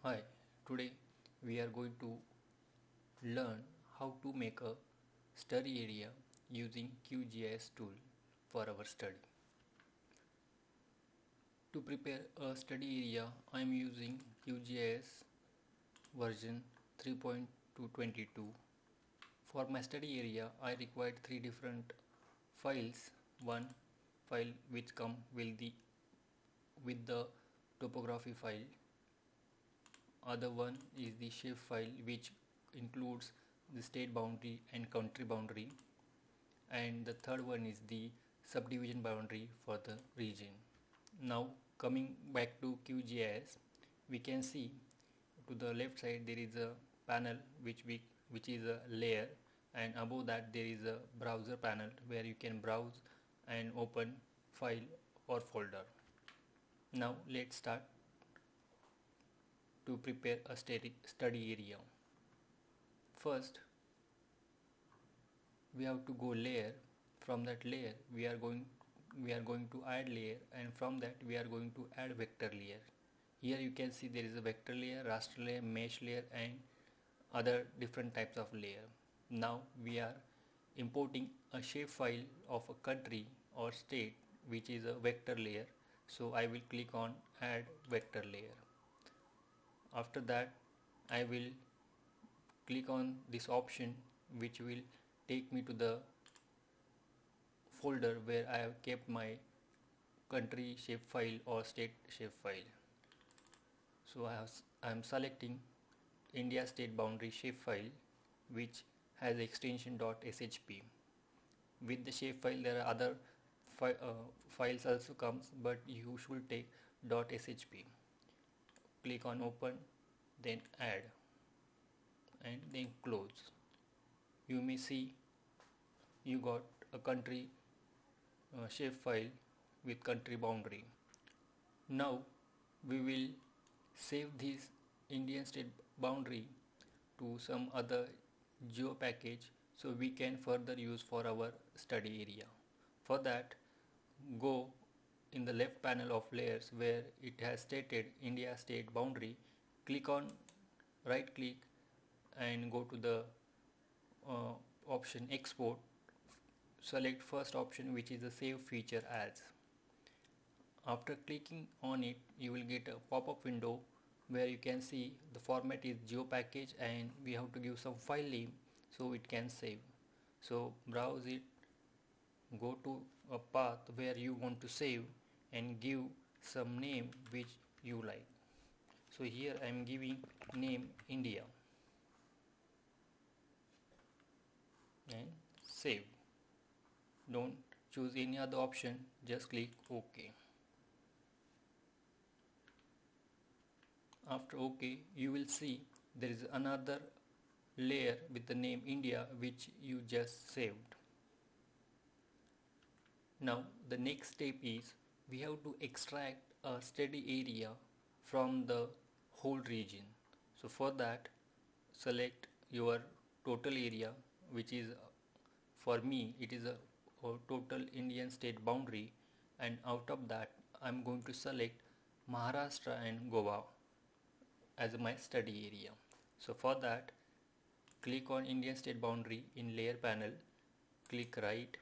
Hi, today we are going to learn how to make a study area using QGIS tool for our study. To prepare a study area, I am using QGIS version 3.222. For my study area, I required three different files. One file which come with the topography file. Other one is the shape file which includes the state boundary and country boundary, and the third one is the subdivision boundary for the region. Now coming back to QGIS, we can see to the left side there is a panel which is a layer, and above that there is a browser panel where you can browse and open file or folder. Now let's start to prepare a study area. First we have to go layer. From that layer we are going to add layer, and from that we are going to add vector layer. Here you can see there is a vector layer, raster layer, mesh layer, and other different types of layer. Now we are importing a shape file of a country or state which is a vector layer, so I will click on add vector layer. After that I will click on this option which will take me to the folder where I have kept my country shapefile or state shapefile. So I am selecting India state boundary shapefile which has extension .shp. With the shapefile there are other files also comes, but you should take .shp. Click on open, then add, and then close. You may see you got a country shapefile with country boundary. Now we will save this Indian state boundary to some other geo package so we can further use for our study area. For that, go in the left panel of layers where it has stated India state boundary, click on right click and go to the option export. Select first option which is the save feature as. After clicking on it, you will get a pop-up window where you can see the format is geo package and we have to give some file name so it can save. So browse it, go to a path where you want to save and give some name which you like. So here I am giving name India and save. Don't choose any other option, just click OK. After OK, you will see there is another layer with the name India which you just saved. Now the next step is we have to extract a study area from the whole region. So for that, select your total area, which is for me it is a total Indian state boundary, and out of that I am going to select Maharashtra and Goa as my study area. So for that, click on Indian state boundary in layer panel, click right,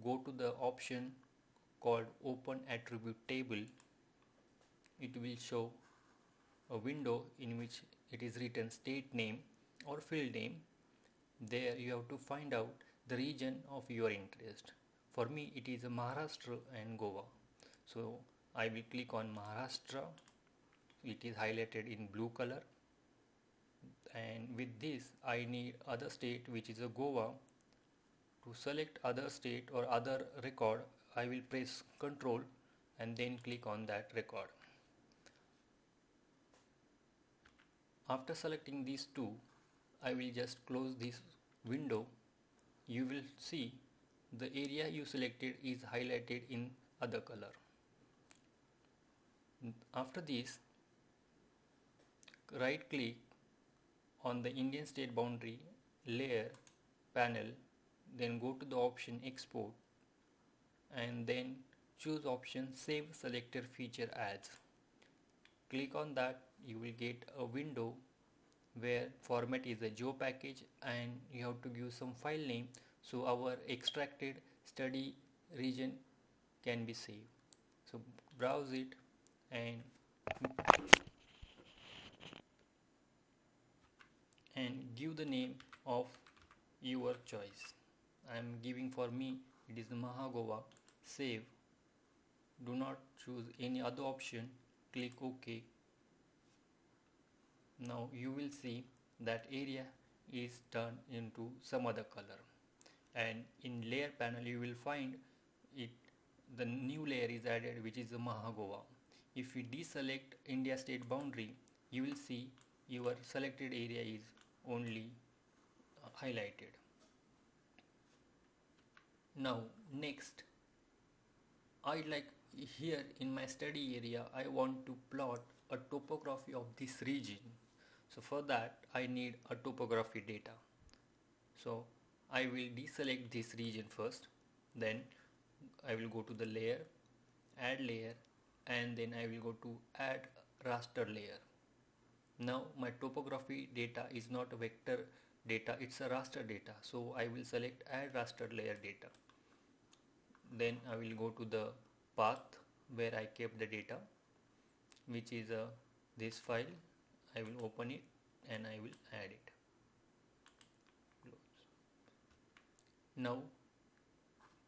go to the option called open attribute table. It will show a window in which it is written state name or field name. There you have to find out the region of your interest. For me it is Maharashtra and Goa, so I will click on Maharashtra. It is highlighted in blue color, and with this I need other state which is a Goa. To select other state or other record, I will press Ctrl and then click on that record. After selecting these two, I will just close this window. You will see the area you selected is highlighted in other color. After this, right click on the Indian state boundary layer panel, then go to the option export and then choose option save selector feature as. click on that, you will get a window where format is a geo package and you have to give some file name so our extracted study region can be saved. So browse it and give the name of your choice. I am giving, for me it is Mahagoa. Save. Do not choose any other option. Click OK. Now you will see that area is turned into some other color, and in layer panel you will find it, the new layer is added, which is the Mahagoa. If we deselect India state boundary, you will see your selected area is only highlighted. Now next, I like, here in my study area I want to plot a topography of this region. So for that I need a topography data. So I will deselect this region first, then I will go to the layer, add layer, and then I will go to add raster layer. Now my topography data is not a vector data, it's a raster data. So I will select add raster layer data. Then I will go to the path where I kept the data, which is this file. I will open it and I will add it. Now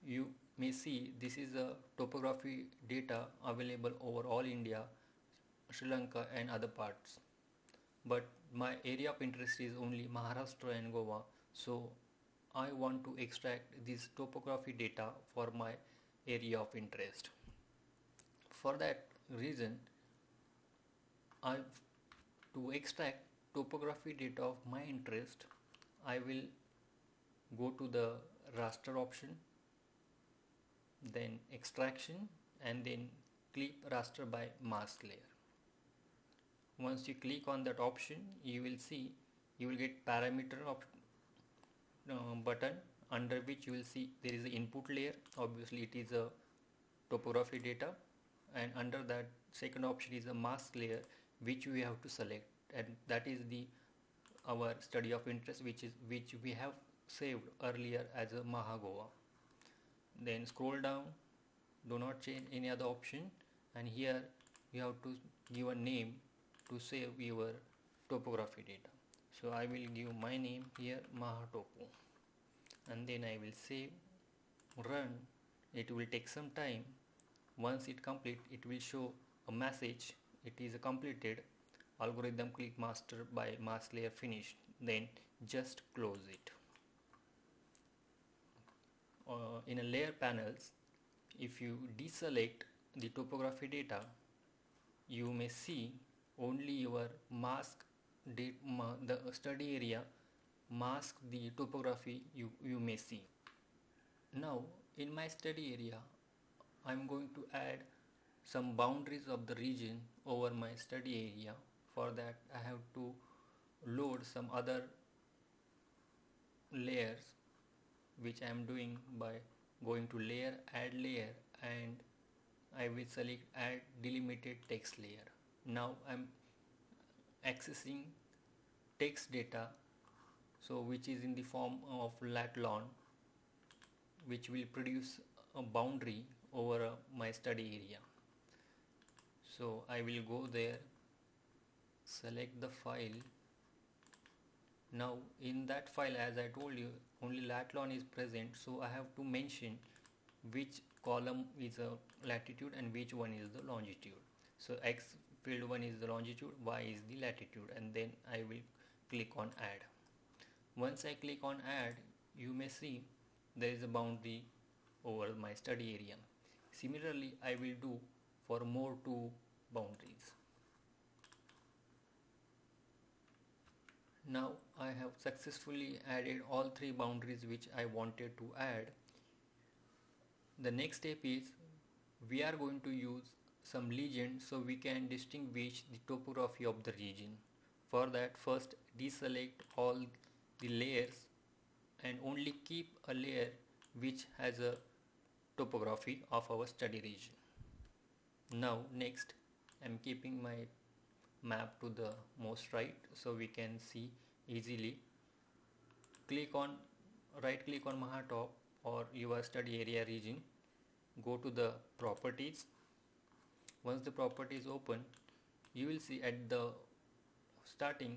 you may see this is a topography data available over all India, Sri Lanka and other parts, but my area of interest is only Maharashtra and Goa, so I want to extract this topography data for my area of interest. For that reason, to extract topography data of my interest, I will go to the raster option, then extraction, and then clip raster by mask layer. Once you click on that option, you will see, you will get parameter button, under which you will see there is an input layer. Obviously it is a topography data, and under that second option is a mask layer, which we have to select, and that is the our study of interest, which we have saved earlier as a Mahagoa. Then scroll down, do not change any other option, and here you have to give a name to save your topography data. So I will give my name here Mahatopo, and then I will save, run. It will take some time. Once it complete, it will show a message, it is completed, algorithm click master by mask layer finished. Then just close it. In a layer panels, if you deselect the topography data, you may see only your mask the study area, mask the topography you may see. Now in my study area, I am going to add some boundaries of the region over my study area. For that I have to load some other layers, which I am doing by going to layer, add layer, and I will select add delimited text layer. Now I am accessing text data, so which is in the form of lat lon, which will produce a boundary over my study area. So I will go there, select the file. Now in that file, as I told you, only lat lon is present, so I have to mention which column is a latitude and which one is the longitude. So X field 1 is the longitude, Y is the latitude, and then I will click on add. Once I click on add, you may see there is a boundary over my study area. Similarly I will do for more two boundaries. Now I have successfully added all three boundaries which I wanted to add. The next step is we are going to use some legend so we can distinguish the topography of the region. For that, first deselect all the layers and only keep a layer which has a topography of our study region. Now next I am keeping my map to the most right so we can see easily. Click on right click on Mahatop or your study area region. Go to the properties. Once the property is open, you will see at the starting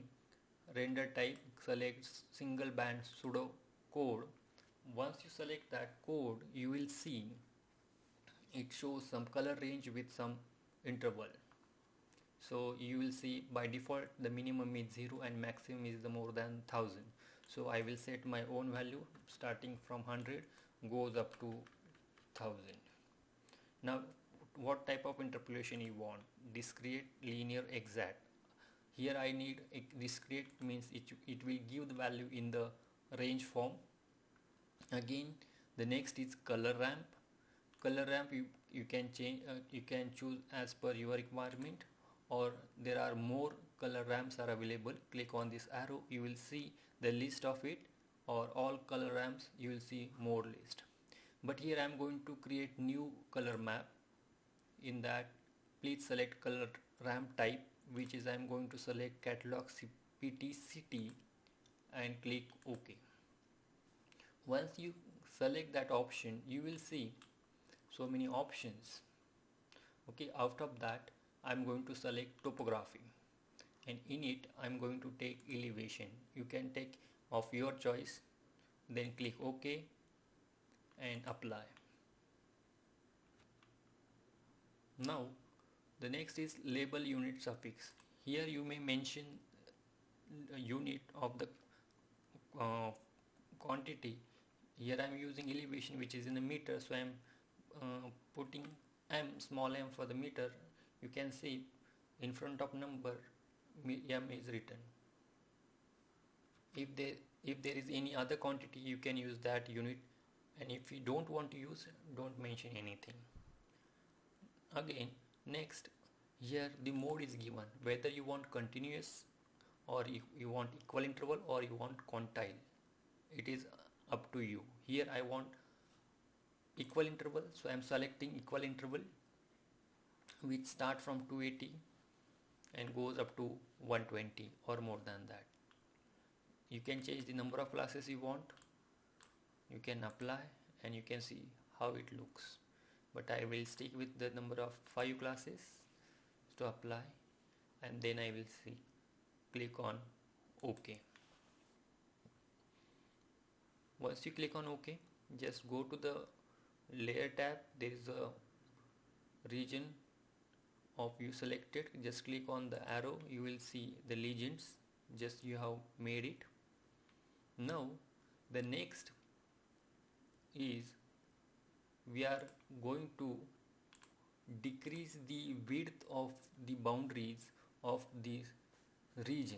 render type, select single band pseudo code. Once you select that code, you will see it shows some color range with some interval. So you will see by default the minimum is 0 and maximum is the more than 1000. So I will set my own value starting from 100 goes up to 1000. Now what type of interpolation you want? Discrete, linear, exact. Here I need a discrete, means it will give the value in the range form. Again the next is color ramp. Color ramp you can change, you can choose as per your requirement, or there are more color ramps are available. Click on this arrow, you will see the list of it, or all color ramps you will see more list. But here I am going to create new color map. In that, please select color ramp type, which is I am going to select catalog CPT city and click OK. Once you select that option, you will see so many options. Okay, out of that I'm going to select topography, and in it I'm going to take elevation. You can take of your choice, then click OK and apply. Now the next is label unit suffix. Here you may mention a unit of the quantity. Here I am using elevation, which is in a meter, so I am putting m, small m for the meter. You can see in front of number m is written. If there is any other quantity, you can use that unit, and if you don't want to use, don't mention anything. Again, next, here the mode is given, whether you want continuous or you want equal interval or you want quantile. It is up to you. Here I want equal interval, so I am selecting equal interval, which start from 280 and goes up to 120 or more than that. You can change the number of classes you want. You can apply and you can see how it looks, but I will stick with the number of 5 classes to apply, and then I will see click on OK. Once you click on OK, just go to the layer tab. There is a region of you selected. Just click on the arrow, you will see the legends, just you have made it. Now the next is we are going to decrease the width of the boundaries of this region,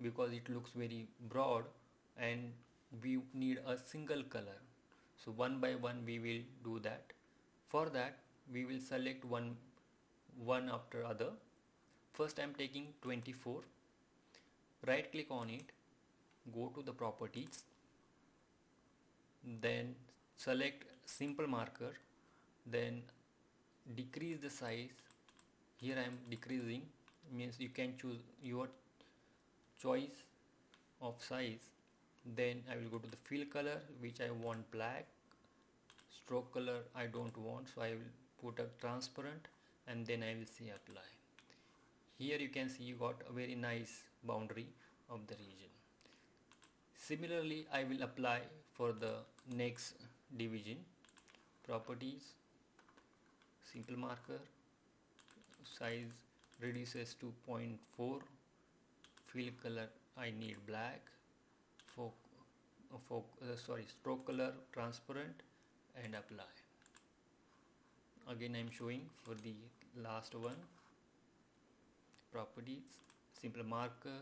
because it looks very broad and we need a single color. So one by one we will do that. For that we will select one after other. First I am taking 24. Right click on it, go to the properties, then select simple marker, then decrease the size. Here I am decreasing, means you can choose your choice of size. Then I will go to the fill color, which I want black. Stroke color I don't want, so I will put a transparent, and then I will say apply. Here you can see you got a very nice boundary of the region. Similarly I will apply for the next division. Properties, simple marker, size reduces to 0.4, fill color I need black, stroke color transparent, and apply. Again I am showing for the last one. Properties, simple marker,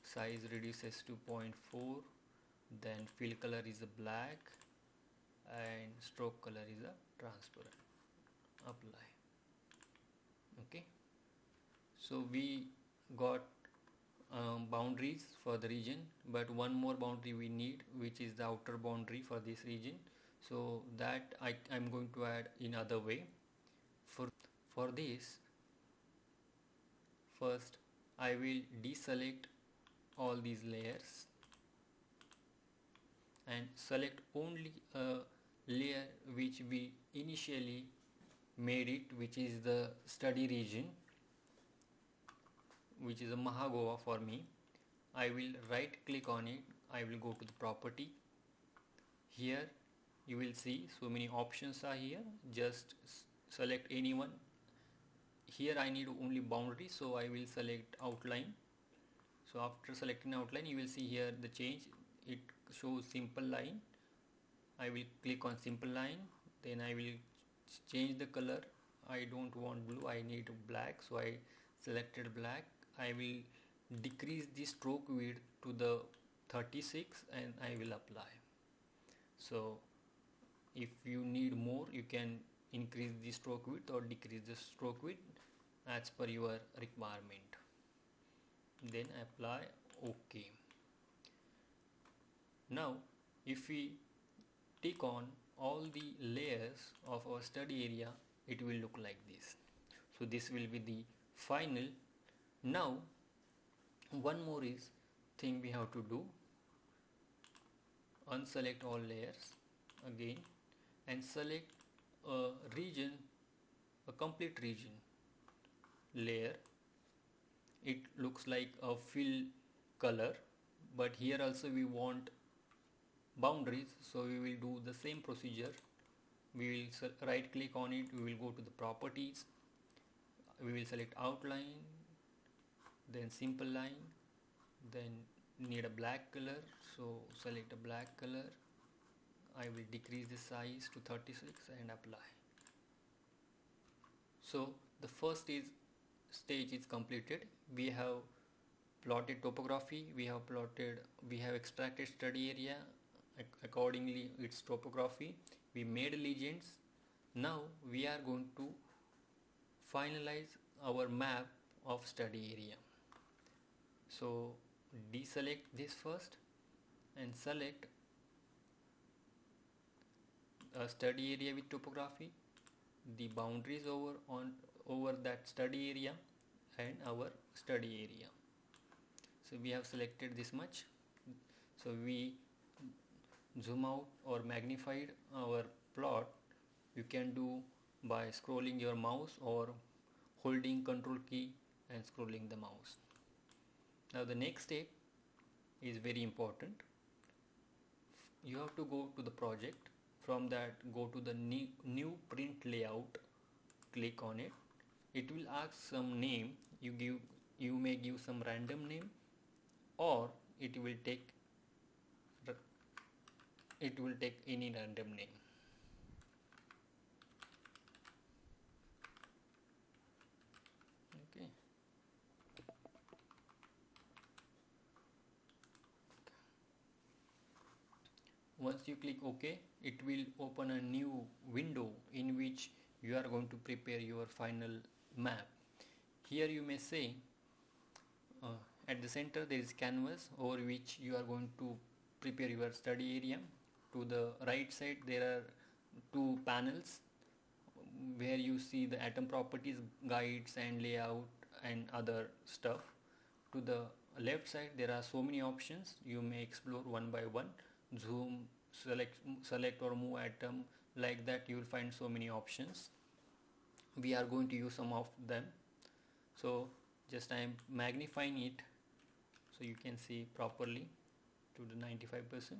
size reduces to 0.4, then fill color is a black and stroke color is a transparent. Apply. Okay, so we got boundaries for the region, but one more boundary we need, which is the outer boundary for this region. So that I'm going to add in other way. For First I will deselect all these layers and select only a layer which we initially made it, which is the study region, which is a Mahagova for me. I will right click on it. I will go to the property. Here you will see so many options are here. Just select any one. Here I need only boundary, so I will select outline. So after selecting outline, you will see here the change. It shows simple line. I will click on simple line, then I will change the color. I don't want blue, I need black, so I selected black. I will decrease the stroke width to the 36 and I will apply. So if you need more, you can increase the stroke width or decrease the stroke width as per your requirement. Then apply OK. Now if we tick on all the layers of our study area, it will look like this. So this will be the final. Now one more is thing we have to do. Unselect all layers again and select a region, a complete region layer. It looks like a fill color, but here also we want boundaries, so we will do the same procedure. We will right click on it, we will go to the properties, we will select outline, then simple line, then need a black color, so select a black color. I will decrease the size to 36 and apply. So the first stage is completed. We have plotted topography, we have extracted study area accordingly its topography, we made legends. Now we are going to finalize our map of study area. So deselect this first and select a study area with topography, the boundaries over that study area and our study area. So we have selected this much. So we zoom out or magnified our plot. You can do by scrolling your mouse or holding Control key and scrolling the mouse. Now the next step is very important. You have to go to the project. From that, go to the new print layout, click on it. It will ask some name. You may give some random name, or it will take any random name. Okay. Once you click OK, it will open a new window in which you are going to prepare your final map. Here you may say at the center there is canvas over which you are going to prepare your study area. To the right side there are two panels where you see the atom properties, guides and layout and other stuff. To the left side there are so many options. You may explore one by one. Zoom, select or move atom, like that you will find so many options. We are going to use some of them. So just I am magnifying it so you can see properly to the 95%.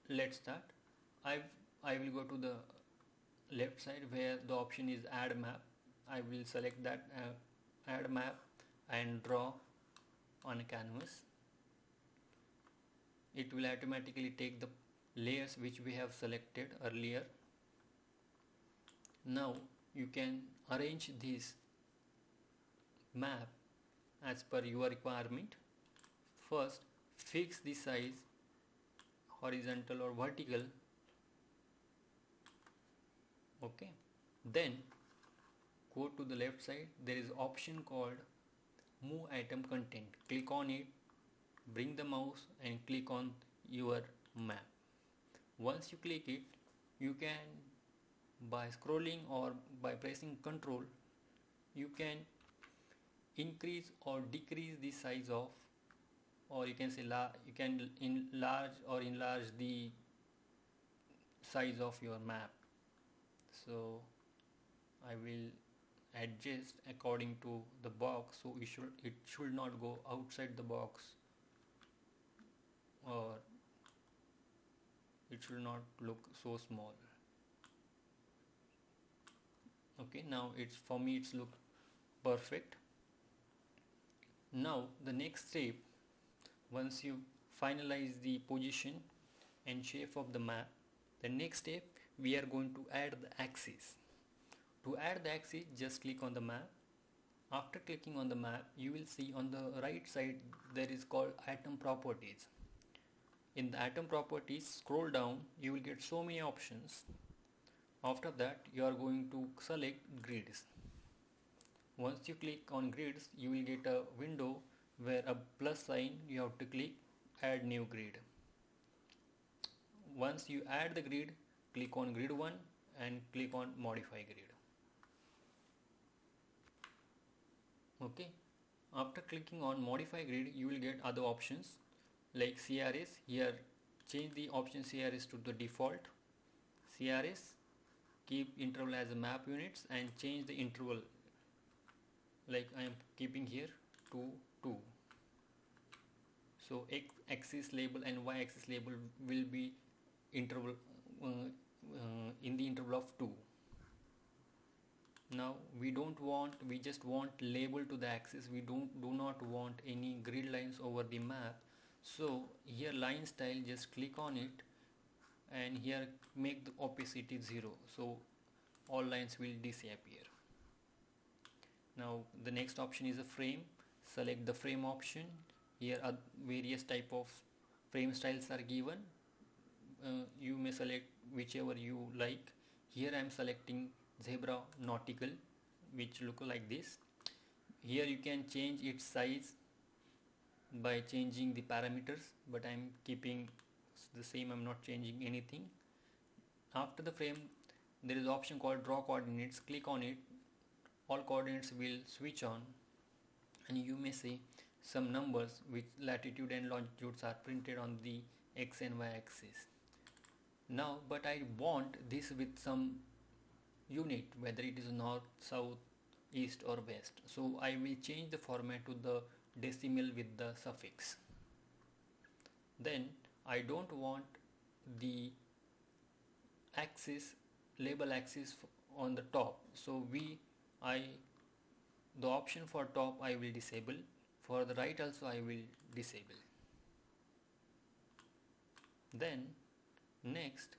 Let's start. I will go to the left side where the option is add map. I will select that add map and draw on a canvas. It will automatically take the layers which we have selected earlier. Now you can arrange this map as per your requirement. First, fix the size horizontal or vertical. Okay, then go to the left side. There is option called move atom content. Click on it, bring the mouse and click on your map. Once you click it, you can, by scrolling or by pressing Control, you can increase or decrease the size of, or you can say you can enlarge or enlarge the size of your map. So I will adjust according to the box, so it should not go outside the box, or it should not look so small. Okay, now it's, for me it's look perfect. Now the next step, once you finalize the position and shape of the map, the next step we are going to add the axis. To add the axis, just click on the map. After clicking on the map, you will see on the right side there is called atom properties. In the atom properties, scroll down, you will get so many options. After that, you are going to select grids. Once you click on grids, you will get a window where a plus sign, you have to click add new grid. Once you add the grid, click on grid 1 and click on modify grid. Okay, after clicking on modify grid, you will get other options like CRS. Here change the option CRS to the default CRS, keep interval as a map units, and change the interval, like I am keeping here to 2. So X axis label and Y axis label will be interval in the interval of 2. Now we just want label to the axis. We do not want any grid lines over the map. So here line style, just click on it and here make the opacity 0, so all lines will disappear. Now the next option is a frame. Select the frame option. Here are various type of frame styles are given. You may select whichever you like. Here I am selecting zebra nautical, which look like this. Here you can change its size by changing the parameters, but I am keeping the same. I am not changing anything. After the frame, there is option called draw coordinates. Click on it. All coordinates will switch on, and you may see some numbers which latitude and longitudes are printed on the X and Y axis. Now, but I want this with some unit, whether it is north, south, east or west. So I will change the format to the decimal with the suffix. Then I don't want the axis, label axis on the top. So the option for top I will disable. For the right also I will disable. Then next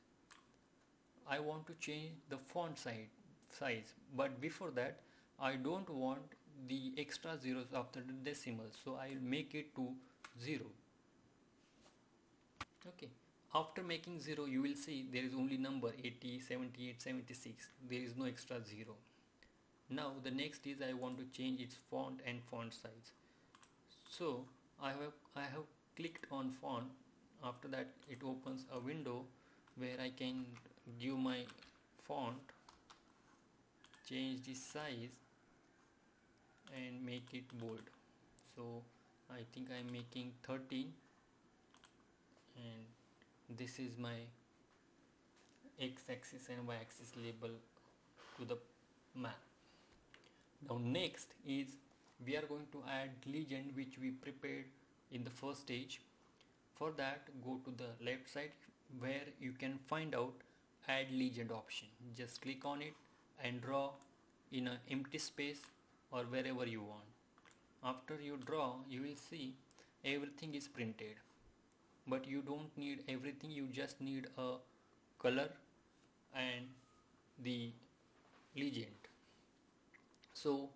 I want to change the font size, but before that I don't want the extra zeros after the decimal, so I will make it to 0. Okay, after making 0 you will see there is only number 80, 78, 76. There is no extra 0. Now the next is I want to change its font and font size. So I have clicked on font. After that it opens a window where I can give my font, change the size and make it bold. So I think I am making 13, and this is my x-axis and y-axis label to the map. Now next is we are going to add legend, which we prepared in the first stage. For that, go to the left side where you can find out add legend option. Just click on it and draw in an empty space or wherever you want. After you draw, you will see everything is printed, but you don't need everything. You just need a color and the legend. So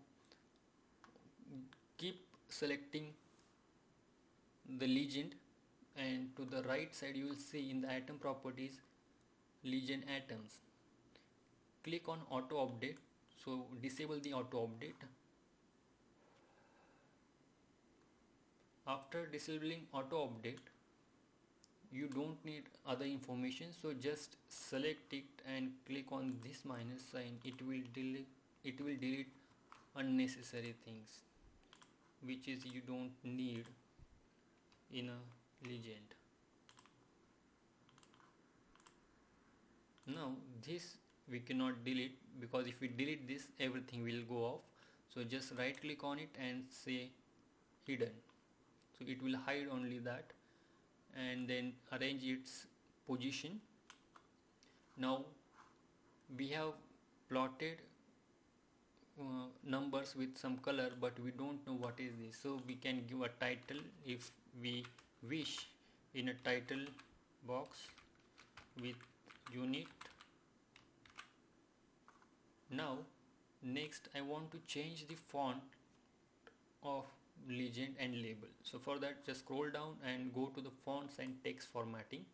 keep selecting the legend, and to the right side you will see in the atom properties legend atoms. Click on auto update. So disable the auto update. After disabling auto update, you don't need other information, so just select it and click on this minus sign. It will delete unnecessary things. which is you don't need in a legend. Now this we cannot delete, because if we delete this everything will go off. So just right click on it and say hidden, so it will hide only that, and then arrange its position. Now we have plotted numbers with some color, but we don't know what is this, so we can give a title if we wish in a title box with unit. Now next I want to change the font of legend and label. So for that just scroll down and go to the fonts and text formatting.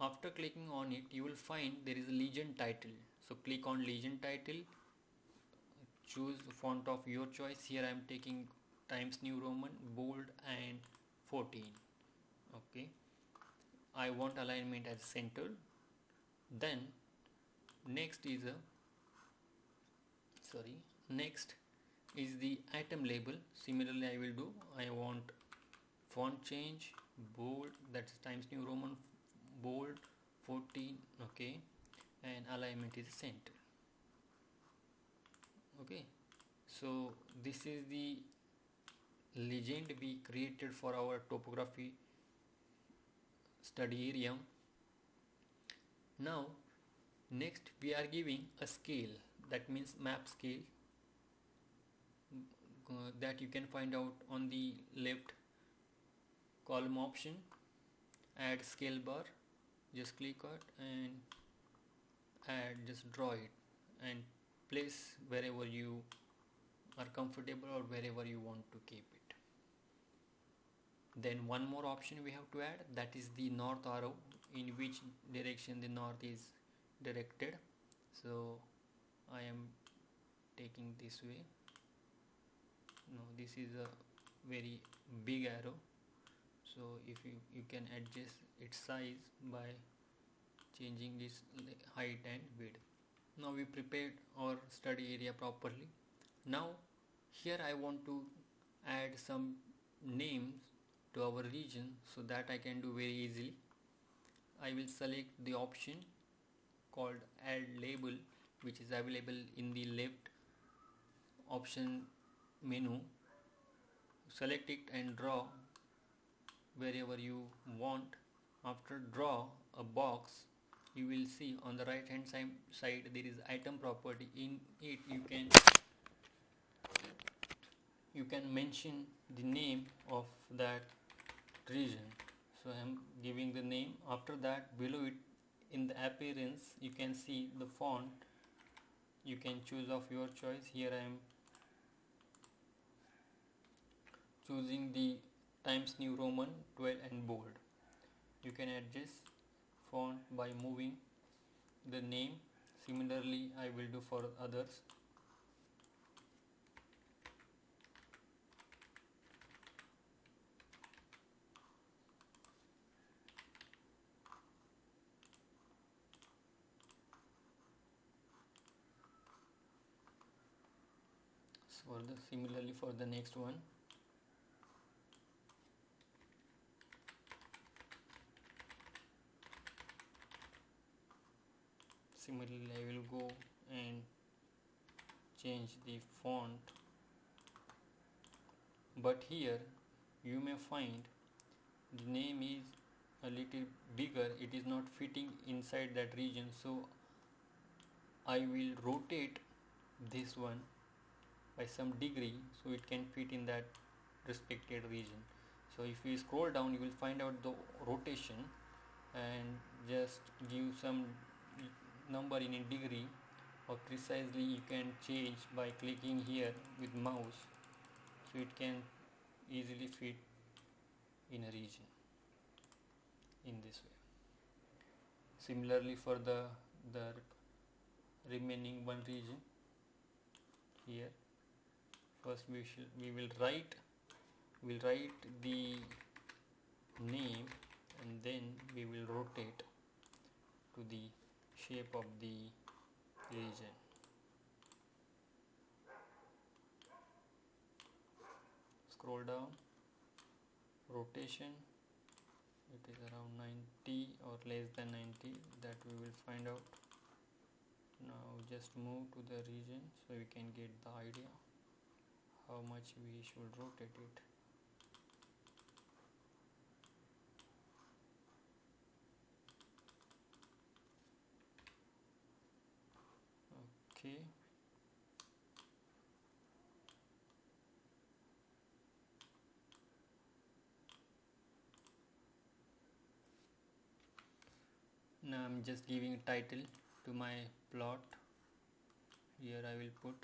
After clicking on it you will find there is a legend title, so click on legend title, choose the font of your choice. Here I am taking Times New Roman, bold and 14. Okay, I want alignment as center. Then next is the item label. Similarly I will do, I want font change, bold, that's Times New Roman, bold 14. Okay, and alignment is center. Okay, so this is the legend we created for our topography study area. Now next we are giving a scale, that means map scale, that you can find out on the left column option. Add scale bar, just click it and add, just draw it and place wherever you are comfortable or wherever you want to keep it. Then one more option we have to add, that is the north arrow, in which direction the north is directed. So I am taking this way. No, this is a very big arrow, so if you can adjust its size by changing this height and width. Now we prepared our study area properly. Now here I want to add some names to our region, so that I can do very easily. I will select the option called add label, which is available in the left option menu. Select it and draw wherever you want. After draw a box, you will see on the right hand side there is item property. In it you can mention the name of that region. So I am giving the name. After that, below it in the appearance you can see the font. You can choose of your choice. Here I am choosing the Times New Roman 12 and bold. You can adjust font by moving the name. Similarly I will do for others. Similarly for the next one. Similarly I will go and change the font, but here you may find the name is a little bigger, it is not fitting inside that region, so I will rotate this one by some degree so it can fit in that respected region. So if you scroll down you will find out the rotation and just give some number in a degree, or precisely you can change by clicking here with mouse, so it can easily fit in a region in this way. Similarly for the remaining one region, here first we will write the name and then we will rotate to the shape of the region. scroll down, rotation, it is around 90 or less than 90, that we will find out. Now just move to the region so we can get the idea how much we should rotate it. Okay. Now I'm just giving a title to my plot. Here I will put,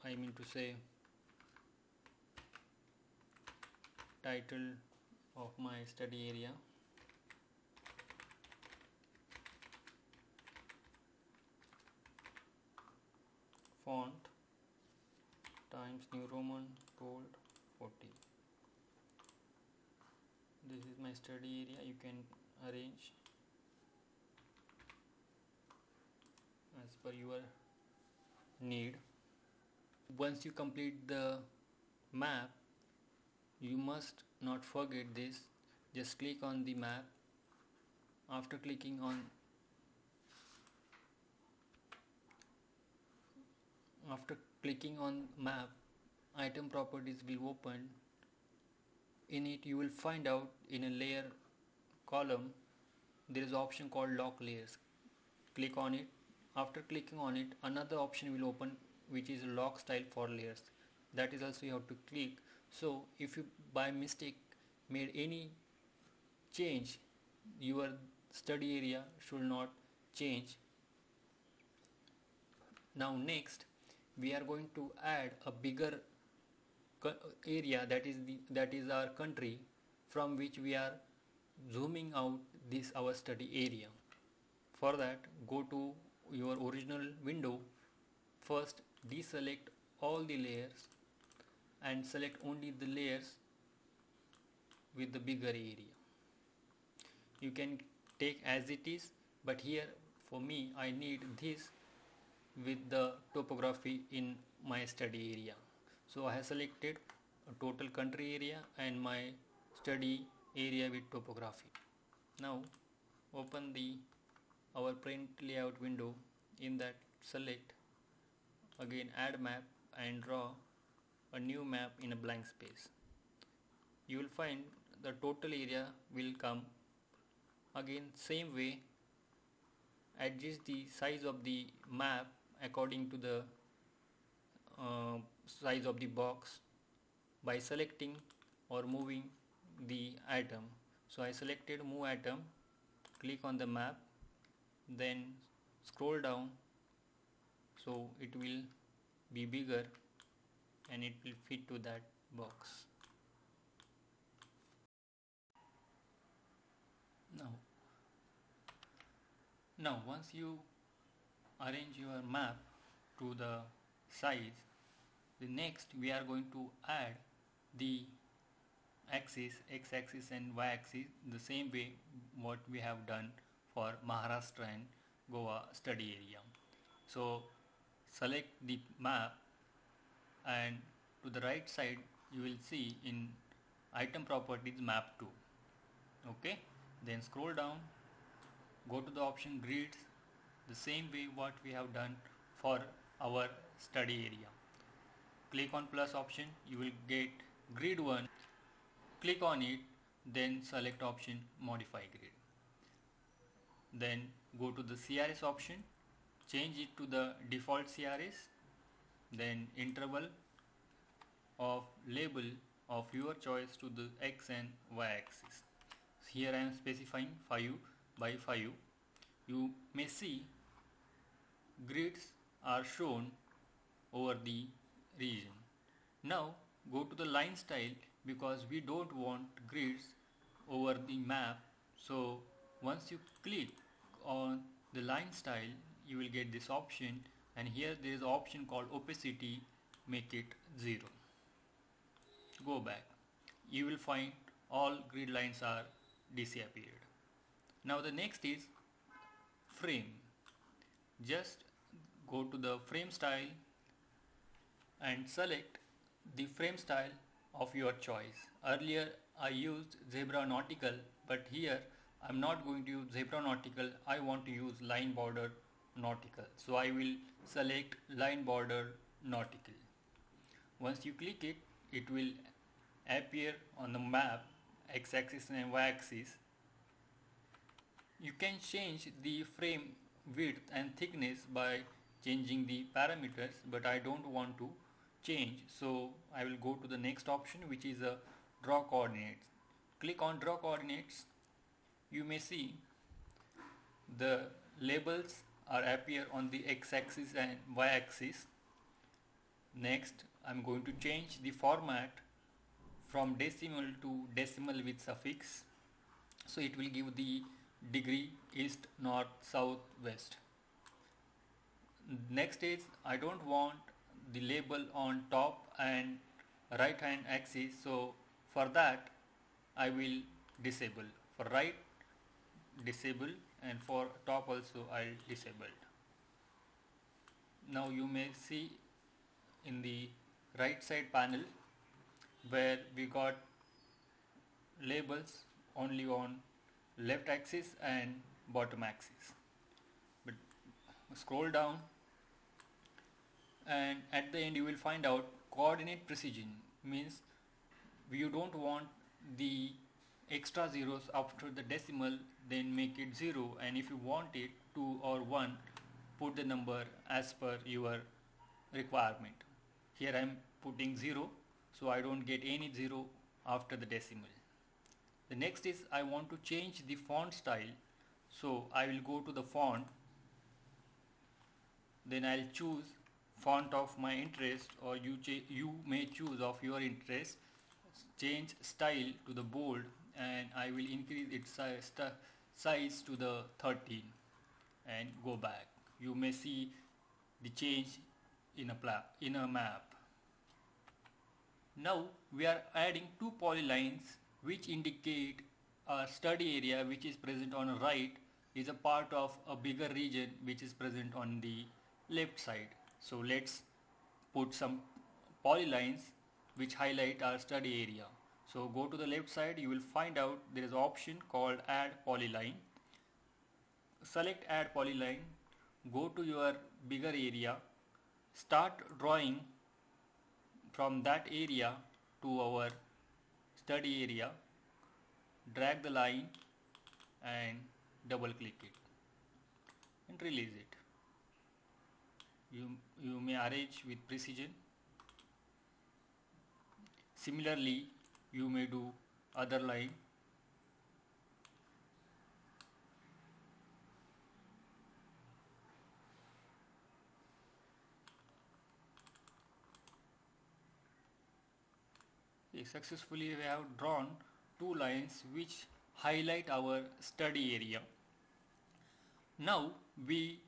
I mean to say, title of my study area. Font Times New Roman bold 40. This is my study area. You can arrange as per your need. Once you complete the map, you must not forget this. Just click on the map. After clicking on map, item properties will open. In it you will find out in a layer column there is an option called lock layers. Click on it. After clicking on it, another option will open which is lock style for layers. That is also you have to click. So if you by mistake made any change, your study area should not change. Now next we are going to add a bigger area, that is our country, from which we are zooming out this our study area. For that, go to your original window. First deselect all the layers and select only the layers with the bigger area. You can take as it is, but here for me I need this with the topography in my study area. So I have selected a total country area and my study area with topography. Now open our print layout window. In that, select again add map and draw a new map in a blank space. You will find the total area will come. Again same way, adjust the size of the map according to the size of the box by selecting or moving the atom. So I selected move atom, click on the map, then scroll down so it will be bigger and it will fit to that box. Now once you arrange your map to the size, the next we are going to add the axis, x-axis and y-axis, the same way what we have done for Maharashtra and Goa study area. So select the map and to the right side you will see in item properties map 2. Okay, then scroll down, go to the option grids, the same way what we have done for our study area. Click on plus option, you will get grid 1. Click on it, then select option modify grid. Then go to the CRS option, change it to the default CRS, then interval of label of your choice to the X and Y axis. Here I am specifying 5 by 5. You may see grids are shown over the region. Now go to the line style, because we don't want grids over the map. So once you click on the line style, you will get this option, and here there is an option called opacity, make it 0. Go back, you will find all grid lines are disappeared. Now the next is frame. Just go to the frame style and select the frame style of your choice. Earlier I used zebra nautical, but here I'm not going to use zebra nautical. I want to use line border nautical. So I will select line border nautical. Once you click it, it will appear on the map x-axis and y-axis. You can change the frame width and thickness by changing the parameters, but I don't want to change, so I will go to the next option, which is a draw coordinates. Click on draw coordinates. You may see the labels are appear on the x-axis and y-axis. Next, I'm going to change the format from decimal to decimal with suffix, so it will give the degree east, north, south, west. Next is I don't want the label on top and right hand axis, so for that I will disable. For right, disable, and for top also I'll disable. Now you may see in the right side panel where we got labels only on left axis and bottom axis, but scroll down and at the end you will find out coordinate precision. Means you don't want the extra zeros after the decimal, then make it 0, and if you want it 2 or 1, put the number as per your requirement. Here I am putting 0, so I don't get any 0 after the decimal. The next is I want to change the font style, so I will go to the font, then I'll choose font of my interest, or you may choose of your interest. Change style to the bold, and I will increase its size to the 13 and go back. You may see the change in a map. Now we are adding two polylines which indicate a study area which is present on the right is a part of a bigger region which is present on the left side. So let's put some polylines which highlight our study area. So go to the left side, you will find out there is an option called add polyline. Select add polyline, go to your bigger area, start drawing from that area to our study area, drag the line and double click it and release it. You may arrange with precision. Similarly, you may do other line. Successfully we have drawn two lines which highlight our study area. Now we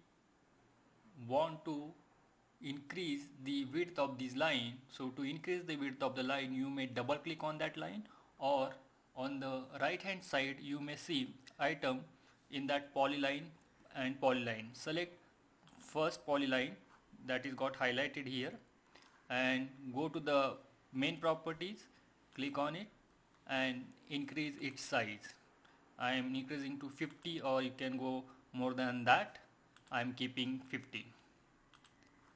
want to increase the width of this line. So to increase the width of the line, you may double click on that line, or on the right hand side you may see item in that polyline and polyline. Select first polyline that is got highlighted here and go to the main properties, click on it and increase its size. I am increasing to 50, or you can go more than that. I am keeping 50.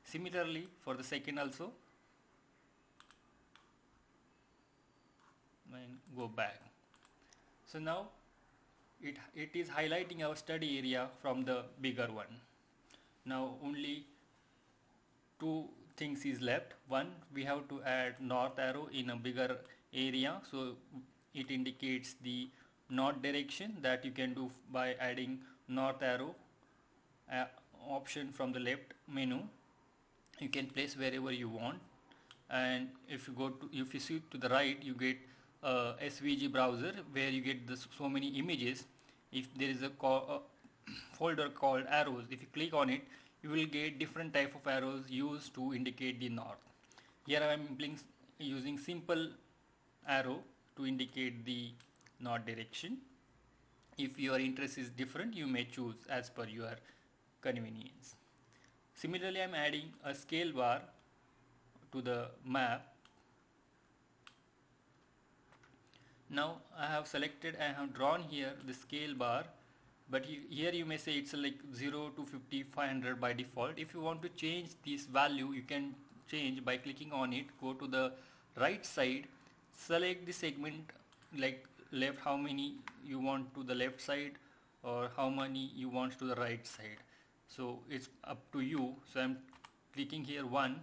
Similarly for the second also, and go back. So now it is highlighting our study area from the bigger one. Now only two things is left. One, we have to add north arrow in a bigger area, so it indicates the north direction. That you can do by adding north arrow option from the left menu. You can place wherever you want, and if you see to the right, you get SVG browser where you get so many images. If there is a folder called arrows, if you click on it, you will get different type of arrows used to indicate the north. Here I am using simple arrow to indicate the north direction. If your interest is different, you may choose as per your convenience. Similarly, I am adding a scale bar to the map. Now I have selected, I have drawn here the scale bar, but here you may say it's like 0 to 50, 500 by default. If you want to change this value, you can change by clicking on it. Go to the right side, select the segment, like left, how many you want to the left side or how many you want to the right side. So it's up to you. So I'm clicking here 1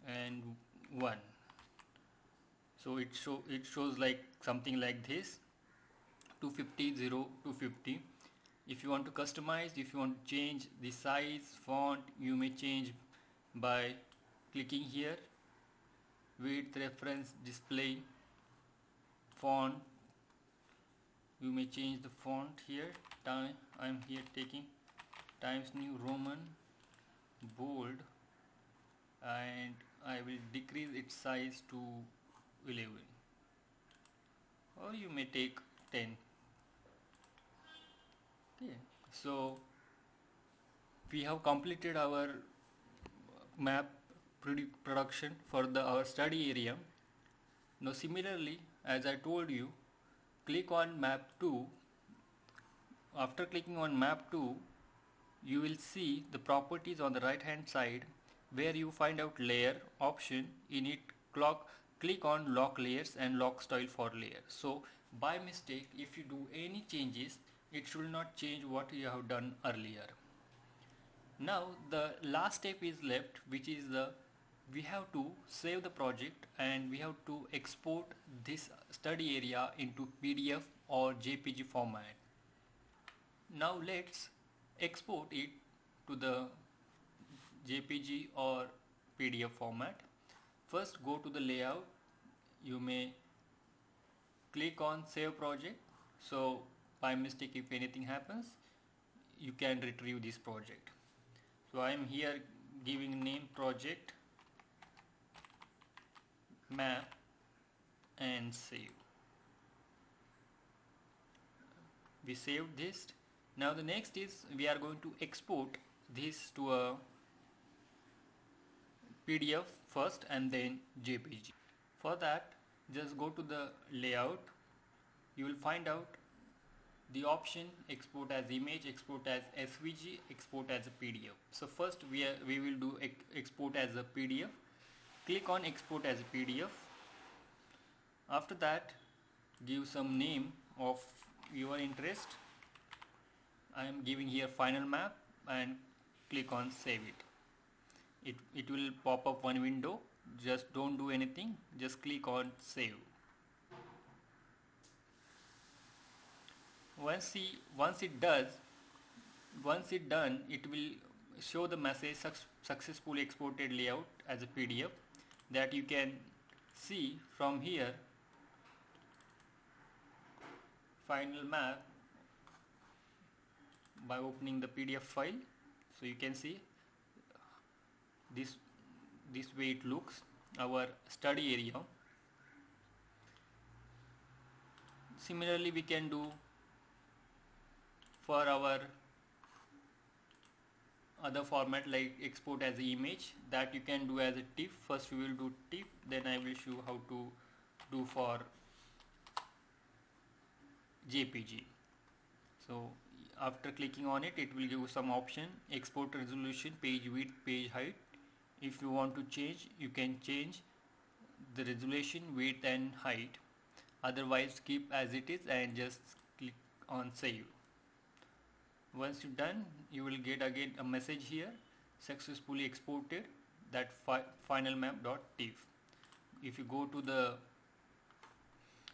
and 1. So it shows like something like this, 250, 0 to 50. If you want to customize, if you want to change the size, font, you may change by clicking here, width, reference, display, font. You may change the font here. I'm here taking Times New Roman, bold, and I will decrease its size to 11, or you may take 10. Okay, so we have completed our map production for our study area. Now similarly, as I told you, click on map 2. After clicking on map 2, you will see the properties on the right hand side, where you find out layer option. In it, click on lock layers and lock style for layer. So by mistake, if you do any changes, it should not change what you have done earlier. Now the last step is left, which is we have to save the project and we have to export this study area into PDF or JPG format. Now let's export it to the JPG or PDF format. First, go to the layout. You may click on save project. So by mistake, if anything happens, you can retrieve this project. So I am here giving name project map and save. We saved this. Now the next is we are going to export this to a PDF first and then JPG. For that, just go to the layout. You will find out the option export as image, export as SVG, export as a PDF. So first we will do export as a PDF. Click on export as a PDF. After that, give some name of your interest. I am giving here final map and click on save it. It will pop up one window. Just don't do anything, just click on save. Once it done, it will show the message successfully exported layout as a PDF, that you can see from here. Final map by opening the PDF file. So you can see this way it looks, our study area. Similarly, we can do for our other format like export as an image, that you can do as a TIFF. First we will do TIFF, then I will show how to do for JPG. So after clicking on it, it will give some option: export resolution, page width, page height. If you want to change, you can change the resolution, width and height. Otherwise keep as it is and just click on save. Once you're done, you will get again a message here: successfully exported that finalmap.tiff. If you go to the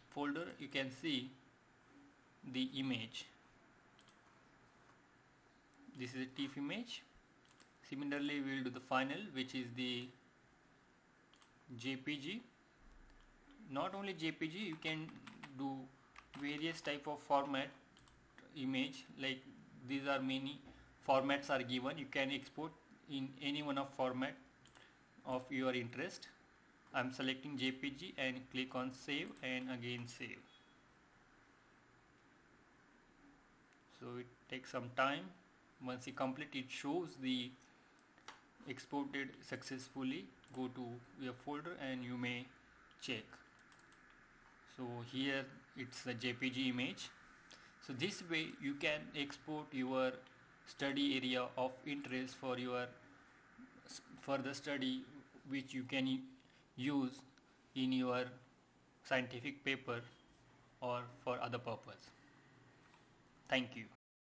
folder, you can see the image. This is a TIFF image. Similarly, we will do the final, which is the JPG. Not only JPG, you can do various type of format image, like these are many formats are given. You can export in any one of format of your interest. I'm selecting JPG and click on save and again save. So it takes some time. Once you complete, it shows the exported successfully. Go to your folder and you may check. So here it's a JPG image. So this way you can export your study area of interest for your further study, which you can use in your scientific paper or for other purpose. Thank you.